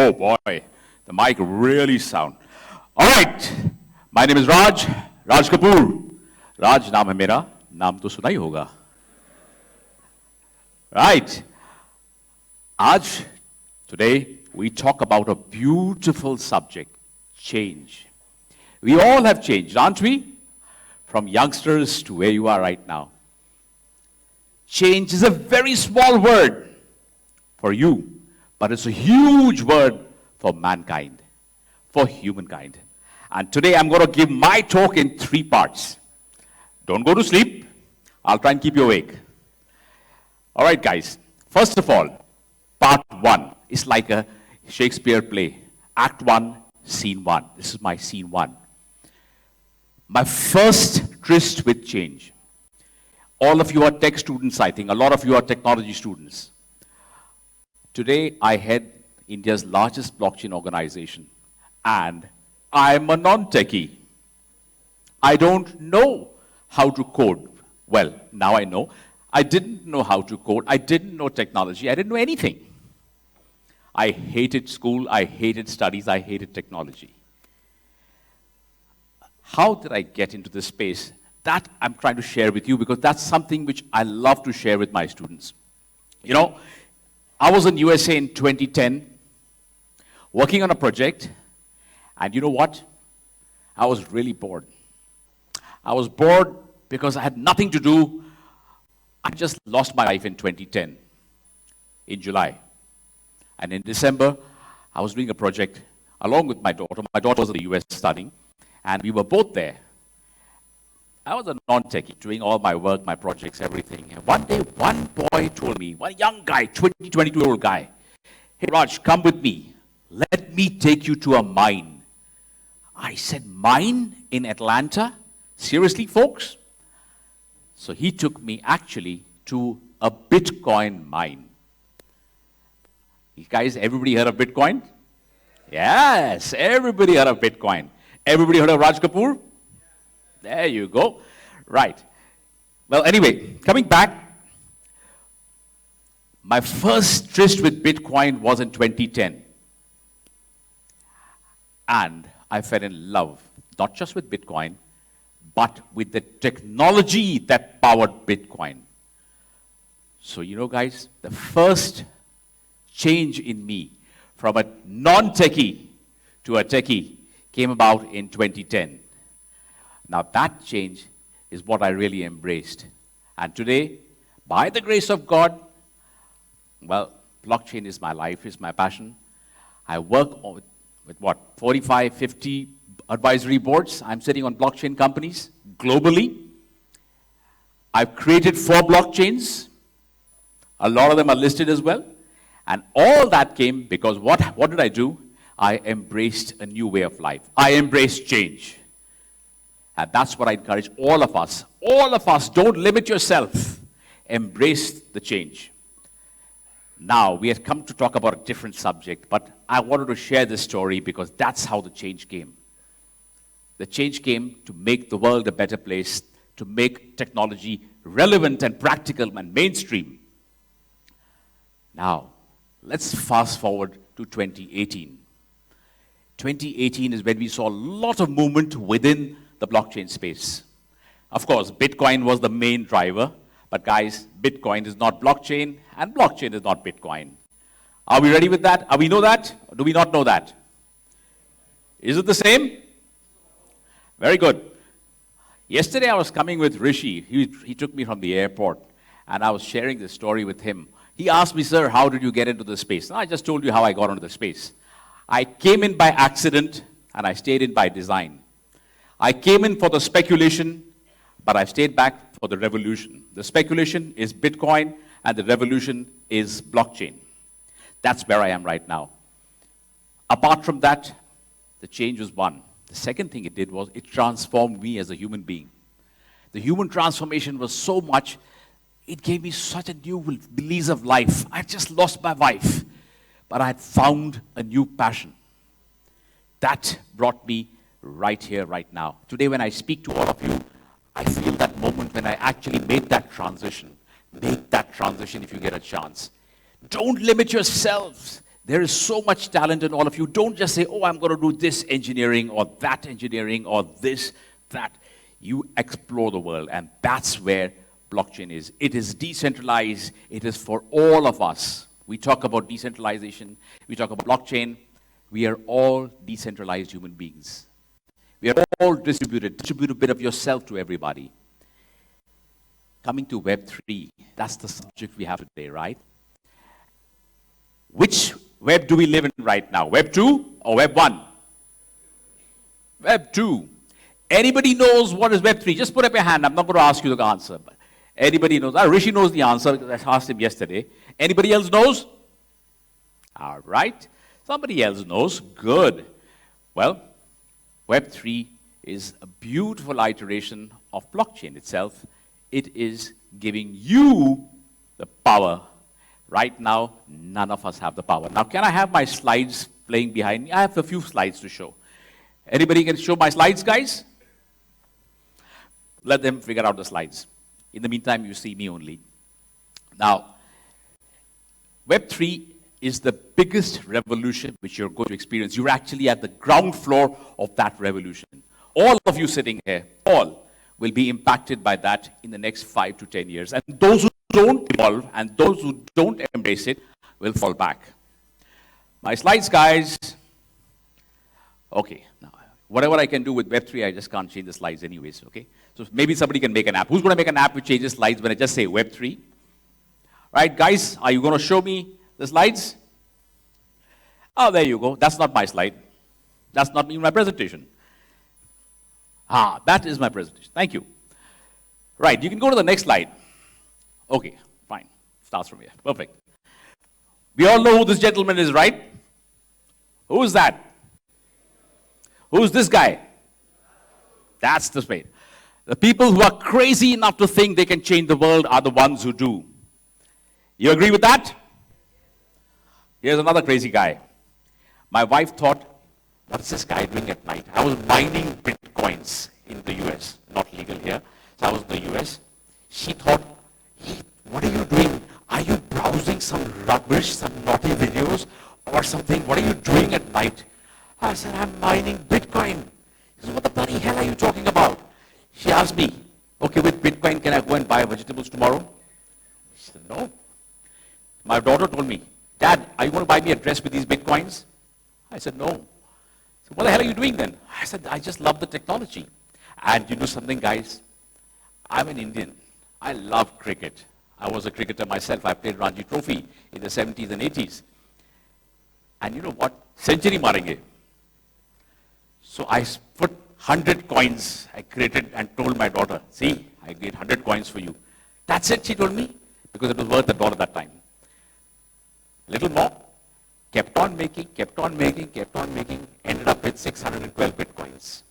Oh boy, the mic really sound. All right, my name is Raj Kapoor. Raj नाम है मेरा, नाम तो सुना ही होगा. Right. Today, we talk about a beautiful subject, change. We all have changed, aren't we? From youngsters to where you are right now. Change is a very small word for you, but it's a huge word for mankind, for humankind. And today I'm going to give my talk in 3 parts. Don't go to sleep. I'll try and keep you awake. All right, guys. First of all, part 1 is like a Shakespeare play. Act 1, scene 1. This is my scene 1. My first tryst with change. All of you are tech students, I think. A lot of you are technology students. Today, I head India's largest blockchain organization. And I'm a non-techie. I don't know how to code. Well, now I know. I didn't know how to code. I didn't know technology. I didn't know anything. I hated school. I hated studies. I hated technology. How did I get into this space? That I'm trying to share with you because that's something which I love to share with my students. You know, I was in USA in 2010, working on a project, and you know what? I was really bored. I was bored because I had nothing to do. I just lost my wife in 2010, in July. And in December, I was doing a project along with my daughter. My daughter was in the US studying, and we were both there. I was a non-techie, doing all my work, my projects, everything. And one day, one boy told me, one young guy, 22-year-old guy, "Hey, Raj, come with me. Let me take you to a mine." I said, "Mine in Atlanta? Seriously, folks?" So he took me actually to a Bitcoin mine. You guys, everybody heard of Bitcoin? Yes, everybody heard of Bitcoin. Everybody heard of Raj Kapoor? There you go. Right. Well, anyway, coming back, my first tryst with Bitcoin was in 2010. And I fell in love, not just with Bitcoin, but with the technology that powered Bitcoin. So, you know, guys, the first change in me from a non-techie to a techie came about in 2010. Now, that change is what I really embraced. And today, by the grace of God, well, blockchain is my life, is my passion. I work with what, 45, 50 advisory boards. I'm sitting on blockchain companies globally. I've created 4 blockchains. A lot of them are listed as well. And all that came because what did I do? I embraced a new way of life. I embraced change. And that's what I encourage all of us. All of us, don't limit yourself. Embrace the change. Now, we have come to talk about a different subject, but I wanted to share this story because that's how the change came. The change came to make the world a better place, to make technology relevant and practical and mainstream. Now, let's fast forward to 2018. 2018 is when we saw a lot of movement within the blockchain space. Of course, Bitcoin was the main driver, but guys, Bitcoin is not blockchain, and blockchain is not Bitcoin. Are we ready with that? We know that? Or do we not know that? Is it the same? Very good. Yesterday I was coming with Rishi. He took me from the airport, and I was sharing this story with him. He asked me, "Sir, how did you get into the space?" And I just told you how I got into the space. I came in by accident, and I stayed in by design. I came in for the speculation, but I stayed back for the revolution. The speculation is Bitcoin, and the revolution is blockchain. That's where I am right now. Apart from that, the change was one. The second thing it did was it transformed me as a human being. The human transformation was so much, it gave me such a new lease of life. I had just lost my wife, but I had found a new passion. That brought me right here, right now. Today, when I speak to all of you, I feel that moment when I actually made that transition. Make that transition if you get a chance. Don't limit yourselves. There is so much talent in all of you. Don't just say, oh, I'm going to do this engineering or this, that. You explore the world, and that's where blockchain is. It is decentralized. It is for all of us. We talk about decentralization. We talk about blockchain. We are all decentralized human beings. We are all distributed. Distribute a bit of yourself to everybody. Coming to Web3, that's the subject we have today, right? Which web do we live in right now? Web 2 or Web 1? Web 2. Anybody knows what is Web 3? Just put up your hand. I'm not going to ask you the answer. But anybody knows? Rishi knows the answer because I asked him yesterday. Anybody else knows? All right. Somebody else knows. Good. Well, Web 3 is a beautiful iteration of blockchain itself. It is giving you the power. Right now, none of us have the power. Now, can I have my slides playing behind me? I have a few slides to show. Anybody can show my slides, guys? Let them figure out the slides. In the meantime, you see me only. Now, Web3 is the biggest revolution which you're going to experience. You're actually at the ground floor of that revolution. All of you sitting here, all will be impacted by that in the next 5 to 10 years. And those who don't evolve and those who don't embrace it will fall back. My slides, guys. Okay, now, whatever I can do with Web3, I just can't change the slides anyways, okay? So maybe somebody can make an app. Who's going to make an app which changes slides when I just say Web3? Right, guys, are you going to show me the slides? Oh, there you go. That's not my slide. That's not even my presentation. That is my presentation. Thank you. Right, you can go to the next slide. Okay, fine. Starts from here. Perfect. We all know who this gentleman is, right? Who is that? Who's this guy? That's the spade. The people who are crazy enough to think they can change the world are the ones who do. You agree with that? Here's another crazy guy. My wife thought, what's this guy doing at night? I was mining bitcoins in the US, not legal here. So I was in the US. She thought, hey, what are you doing? Are you browsing some rubbish, some naughty videos or something? What are you doing at night? I said, I'm mining Bitcoin. She said, what the bloody hell are you talking about? She asked me, okay, with Bitcoin, can I go and buy vegetables tomorrow? She said, no. My daughter told me, Dad, are you going to buy me a dress with these Bitcoins? I said, no. So what the hell are you doing then? I said, I just love the technology. And you know something, guys? I'm an Indian. I love cricket. I was a cricketer myself. I played Ranji Trophy in the 70s and 80s. And you know what? Century marenge. So I put 100 coins. I created and told my daughter, see, I get 100 coins for you. That's it, she told me, because it was worth $1 at that time. A little more. Kept on making, ended up with 612 Bitcoins.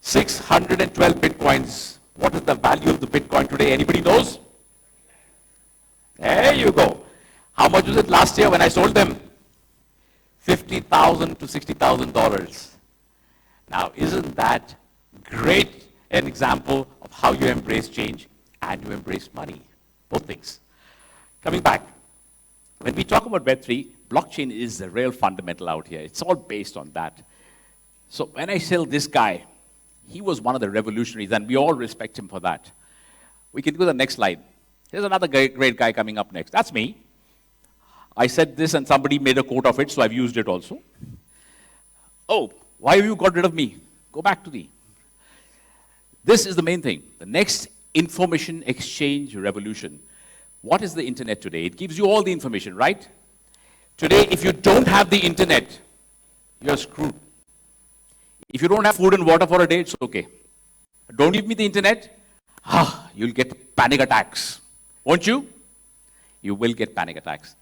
612 Bitcoins. What is the value of the Bitcoin today? Anybody knows? There you go. How much was it last year when I sold them? $50,000 to $60,000. Now, isn't that great an example of how you embrace change and you embrace money? Both things. Coming back, when we talk about Web3, blockchain is the real fundamental out here. It's all based on that. So when I sell this guy, he was one of the revolutionaries, and we all respect him for that. We can go to the next slide. Here's another great guy coming up next. That's me. I said this, and somebody made a quote of it, so I've used it also. Oh, why have you got rid of me? Go back to the. This is the main thing. The next information exchange revolution. What is the internet today? It gives you all the information, right? Today, if you don't have the internet, you're screwed. If you don't have food and water for a day, it's okay. Don't give me the internet, you'll get panic attacks. Won't you? You will get panic attacks.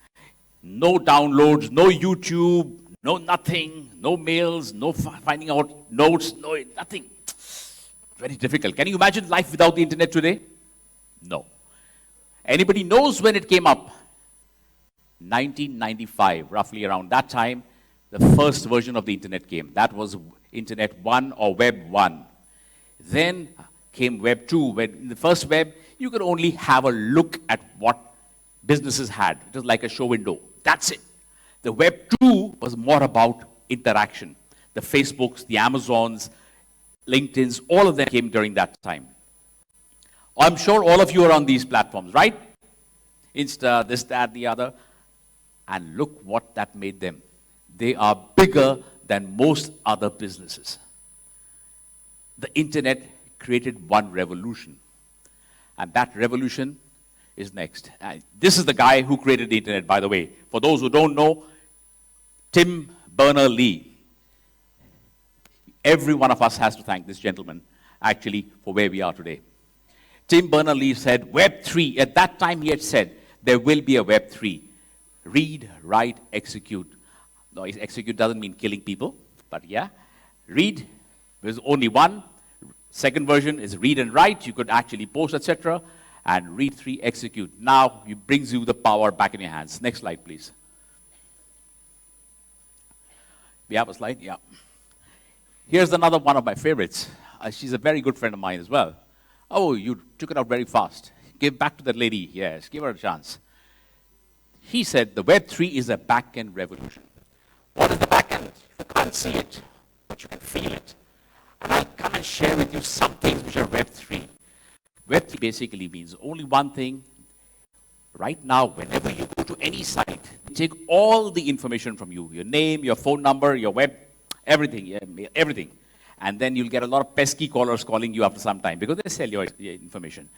No downloads, no YouTube, no nothing, no mails, no finding out notes, no nothing. Very difficult. Can you imagine life without the internet today? No. Anybody knows when it came up? 1995, roughly around that time, the first version of the internet came. That was Internet 1 or Web 1. Then came Web 2. When in the first web, you could only have a look at what businesses had. It was like a show window. That's it. The Web 2 was more about interaction. The Facebooks, the Amazons, LinkedIn's, all of them came during that time. I'm sure all of you are on these platforms, right? Insta, this, that, the other. And look what that made them. They are bigger than most other businesses. The internet created one revolution. And that revolution is next. This is the guy who created the internet, by the way. For those who don't know, Tim Berners-Lee. Every one of us has to thank this gentleman, actually, for where we are today. Tim Berners-Lee said, Web 3, at that time he had said, there will be a Web 3. Read, write, execute. No, execute doesn't mean killing people, but yeah. Read, there's only one. Second version is read and write. You could actually post, etc. And read 3, execute. Now, it brings you the power back in your hands. Next slide, please. We have a slide? Yeah. Here's another one of my favorites. She's a very good friend of mine as well. Oh, you took it out very fast. Give back to that lady. Yes, give her a chance. He said the Web 3 is a back-end revolution. What is the back-end? You can't see it, but you can feel it. And I'll come and share with you some things which are Web 3. Web 3 basically means only one thing. Right now, whenever you go to any site, they take all the information from you, your name, your phone number, your web, everything, yeah, everything. And then you'll get a lot of pesky callers calling you after some time because they sell your information.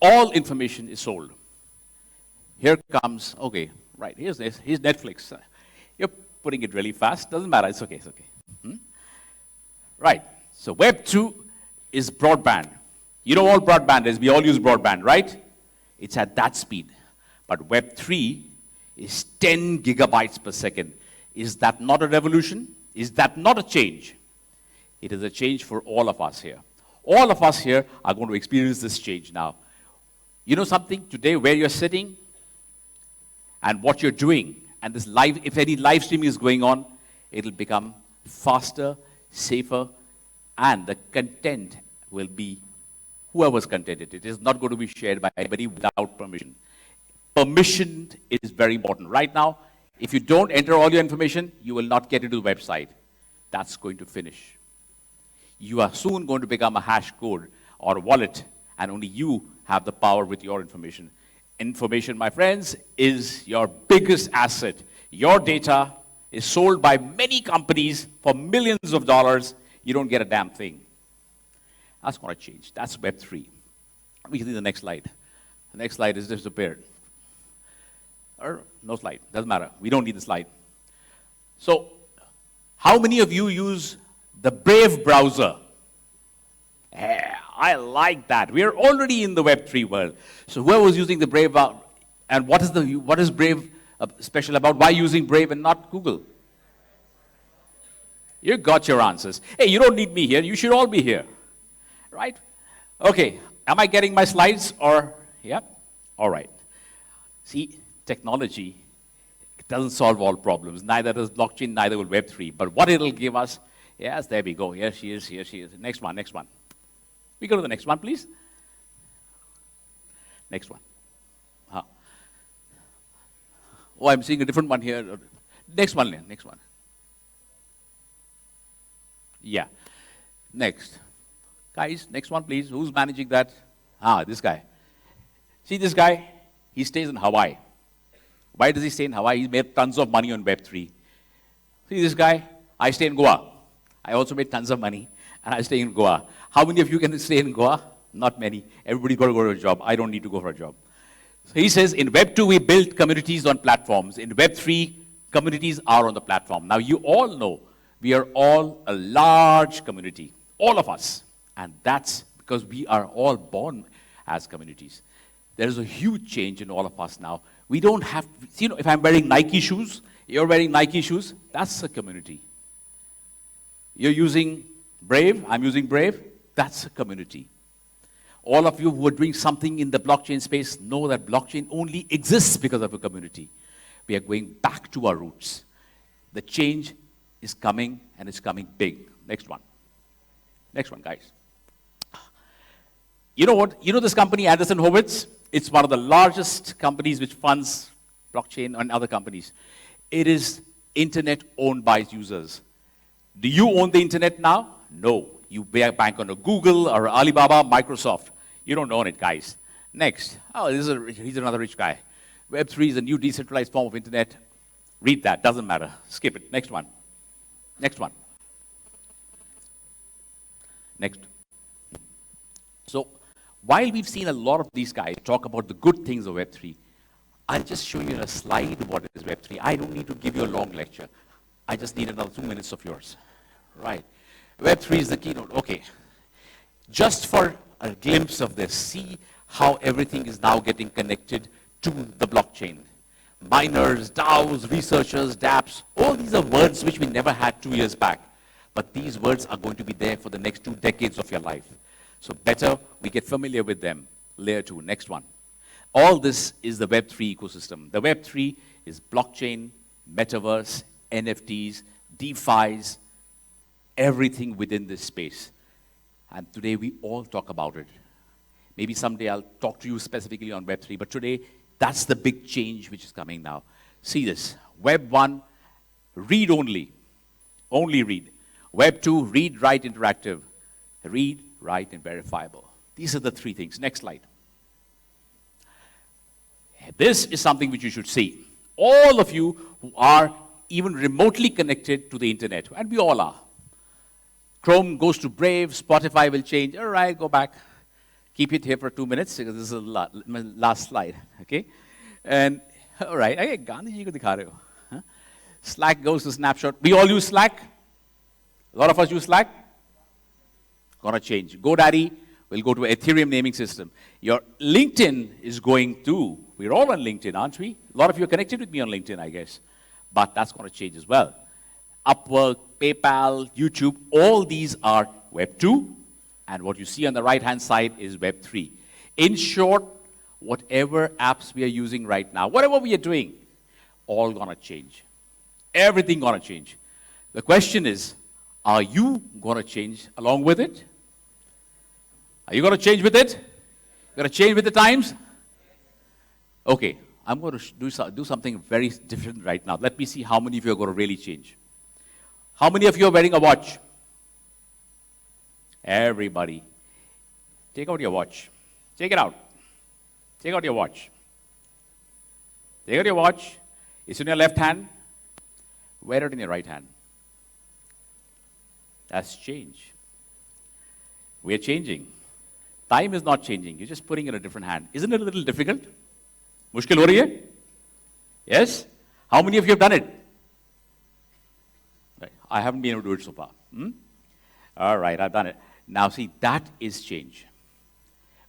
All information is sold. Here comes, okay, right, here's Netflix. You're putting it really fast. Doesn't matter, it's okay, it's okay. Right, so Web 2 is broadband. You know all broadband is, we all use broadband, right? It's at that speed. But Web 3 is 10 gigabytes per second. Is that not a revolution? Is that not a change? It is a change for all of us here. All of us here are going to experience this change now. You know something? Today, where you're sitting and what you're doing, and this live, if any live streaming is going on, it'll become faster, safer, and the content will be whoever's content it is not going to be shared by anybody without permission. Permission is very important. Right now, if you don't enter all your information, you will not get into the website. That's going to finish. You are soon going to become a hash code or a wallet, and only you have the power with your information. Information, my friends, is your biggest asset. Your data is sold by many companies for millions of dollars. You don't get a damn thing. That's going to change. That's Web 3. We can see the next slide. The next slide has disappeared. Or no slide. Doesn't matter. We don't need the slide. So, how many of you use the Brave browser? Yeah, I like that. We are already in the Web 3 world. So whoever was using the Brave, and what is Brave special about? Why using Brave and not Google? You got your answers. Hey, you don't need me here. You should all be here. Right? Okay. Am I getting my slides or, yeah? All right. See, technology doesn't solve all problems. Neither does blockchain, neither will Web 3. But what it'll give us, yes, there we go. Here she is, here she is. Next one, next one. We go to the next one, please. Next one. Oh, I'm seeing a different one here. Next one, Len, next one. Yeah. Next. Guys, next one, please. Who's managing that? This guy. See this guy? He stays in Hawaii. Why does he stay in Hawaii? He's made tons of money on Web 3. See this guy? I stay in Goa. I also made tons of money, and I stay in Goa. How many of you can stay in Goa? Not many. Everybody's got to go to a job. I don't need to go for a job. So he says, in Web 2, we build communities on platforms. In Web 3, communities are on the platform. Now, you all know we are all a large community, all of us. And that's because we are all born as communities. There is a huge change in all of us now. We don't have, you know, if I'm wearing Nike shoes, you're wearing Nike shoes, that's a community. You're using Brave, I'm using Brave, that's a community. All of you who are doing something in the blockchain space know that blockchain only exists because of a community. We are going back to our roots. The change is coming, and it's coming big. Next one. Next one, guys. You know what? You know this company, Anderson Horowitz? It's one of the largest companies which funds blockchain and other companies. It is internet owned by users. Do you own the internet now? No. You bank on a Google or Alibaba, Microsoft. You don't own it, guys. Next. Oh, he's another rich guy. Web3 is a new decentralized form of internet. Read that. Doesn't matter. Skip it. Next one. Next one. Next. So, while we've seen a lot of these guys talk about the good things of Web3, I'll just show you in a slide what is Web3. I don't need to give you a long lecture. I just need another 2 minutes of yours. Right. Web3 is the keynote. Okay. Just for a glimpse of this, see how everything is now getting connected to the blockchain. Miners, DAOs, researchers, dApps, all these are words which we never had 2 years back. But these words are going to be there for the next 2 decades of your life. So better we get familiar with them. Layer 2, next one. All this is the Web3 ecosystem. The Web3 is blockchain, metaverse, NFTs, DeFis, everything within this space. And today we all talk about it. Maybe someday I'll talk to you specifically on Web3, but today that's the big change which is coming now. See this, Web 1, read only read. Web 2, read, write, interactive. Read, write, and verifiable. These are the 3 things. Next slide. This is something which you should see. All of you who are even remotely connected to the internet, and we all are. Chrome goes to Brave, Spotify will change. All right, go back. Keep it here for 2 minutes because this is my last slide, okay? And, all right, hey, Gandhi ji ko dikha rahe ho. Huh? Slack goes to Snapshot. We all use Slack. A lot of us use Slack. Gonna change. GoDaddy will go to Ethereum naming system. Your LinkedIn is going to, we're all on LinkedIn, aren't we? A lot of you are connected with me on LinkedIn, I guess. But that's gonna change as well. Upwork, PayPal, YouTube, all these are Web 2. And what you see on the right-hand side is Web 3. In short, whatever apps we are using right now, whatever we are doing, all gonna change. Everything gonna change. The question is, are you gonna change along with it? Are you gonna change with it? You gonna change with the times? Okay, I'm gonna do something very different right now. Let me see how many of you are gonna really change. How many of you are wearing a watch? Everybody. Take out your watch. Take it out. Take out your watch. Take out your watch. It's in your left hand. Wear it in your right hand. That's change. We are changing. Time is not changing. You're just putting it in a different hand. Isn't it a little difficult? Mushkil ho rahi hai? Yes? How many of you have done it? Right. I haven't been able to do it so far. All right, I've done it. Now see, that is change.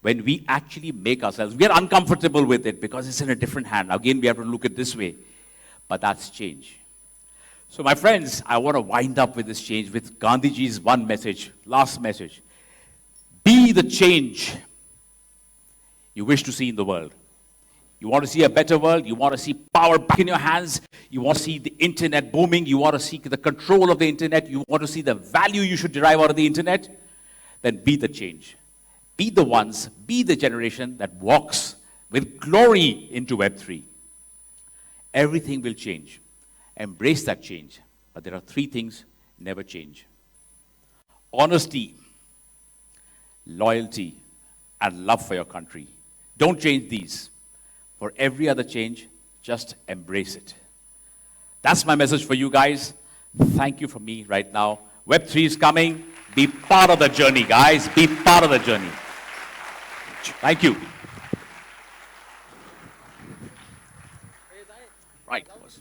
When we actually make ourselves, we are uncomfortable with it because it's in a different hand. Again, we have to look at it this way. But that's change. So my friends, I want to wind up with this change with Gandhiji's one message, last message. Be the change you wish to see in the world. You want to see a better world? You want to see power back in your hands? You want to see the internet booming? You want to see the control of the internet? You want to see the value you should derive out of the internet? Then be the change. Be the ones, be the generation that walks with glory into Web3. Everything will change. Embrace that change. But there are 3 things never change. Honesty, loyalty, and love for your country. Don't change these. For every other change, just embrace it. That's my message for you guys. Thank you from me right now. Web3 is coming. Be part of the journey, guys. Be part of the journey. Thank you. Right.